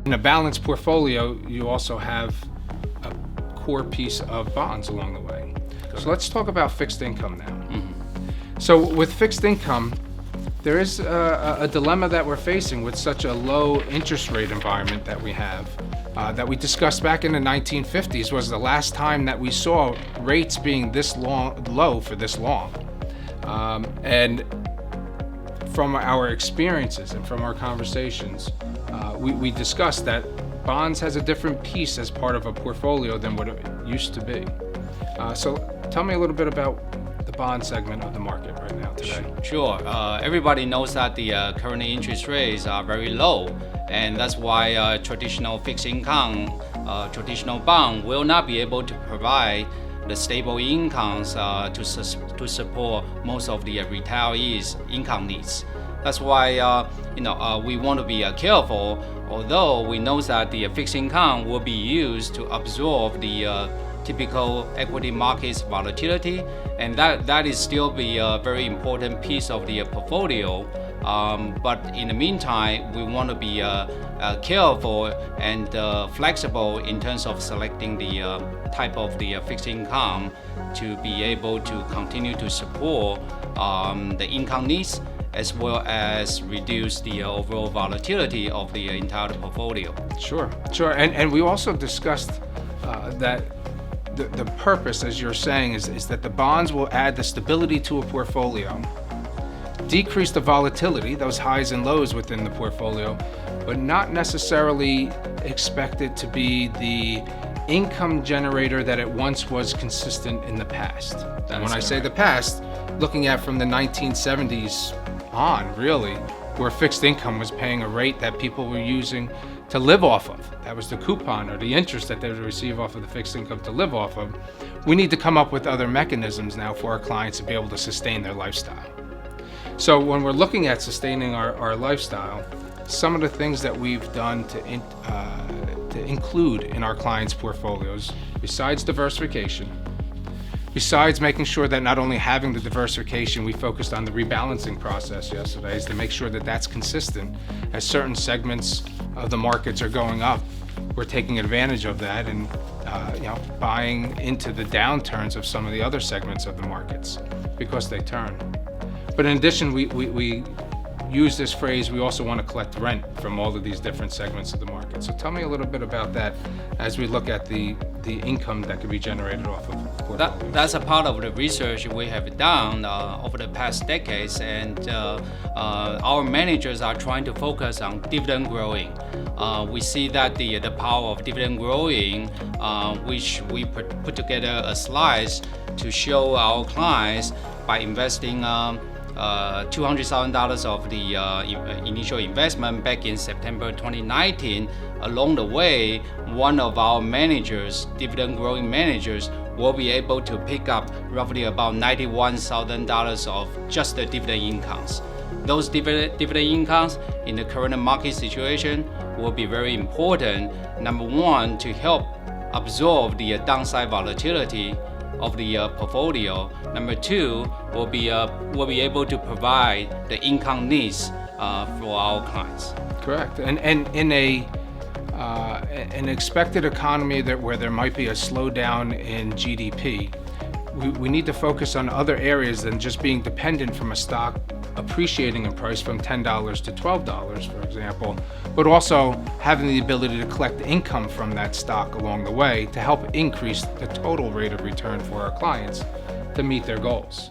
In a balanced portfolio, you also have a core piece of bonds along the way. So let's talk about fixed income now. So with fixed income, there is a dilemma that we're facing with such a low interest rate environment that we have, that we discussed back in the 1950s was the last time that we saw rates being this low for this long. And from our experiences and from our conversations, we discussed that bonds has a different piece as part of a portfolio than what it used to be. So tell me a little bit about the bond segment of the market right now today. Sure. Everybody knows that the current interest rates are very low, and that's why traditional fixed income, traditional bond will not be able to provide the stable incomes to support most of the retirees' income needs. That's why we want to be careful. Although we know that the fixed income will be used to absorb the typical equity markets volatility, and that is still be a very important piece of the portfolio. But in the meantime, we want to be careful and flexible in terms of selecting the type of the fixed income to be able to continue to support the income needs, as well as reduce the overall volatility of the entire portfolio. Sure. And we also discussed that the purpose, as you're saying, is that the bonds will add the stability to a portfolio, decrease the volatility, those highs and lows within the portfolio, but not necessarily expect it to be the income generator that it once was consistent in the past. And when I say the past, looking at from the 1970s on, really, where fixed income was paying a rate that people were using to live off of. That was the coupon or the interest that they would receive off of the fixed income to live off of. We need to come up with other mechanisms now for our clients to be able to sustain their lifestyle. So when we're looking at sustaining our lifestyle, some of the things that we've done to include in our clients' portfolios, besides diversification, besides making sure that not only having the diversification, we focused on the rebalancing process yesterday, is to make sure that that's consistent. As certain segments of the markets are going up, we're taking advantage of that and buying into the downturns of some of the other segments of the markets because they turn. But in addition, we use this phrase, we also want to collect rent from all of these different segments of the market. So tell me a little bit about that as we look at the income that could be generated off of portfolios. That's a part of the research we have done over the past decades, and our managers are trying to focus on dividend growing. We see that the power of dividend growing, which we put together a slides to show our clients by investing $200,000 of the initial investment back in September 2019. Along the way, one of our managers, dividend growing managers, will be able to pick up roughly about $91,000 of just the dividend incomes. Those dividend incomes in the current market situation will be very important. Number one, to help absorb the downside volatility of the portfolio. Number two, will be able to provide the income needs for our clients. Correct. And in an expected economy where there might be a slowdown in GDP, we need to focus on other areas than just being dependent from a stock appreciating in price from $10 to $12, for example, but also having the ability to collect income from that stock along the way to help increase the total rate of return for our clients to meet their goals.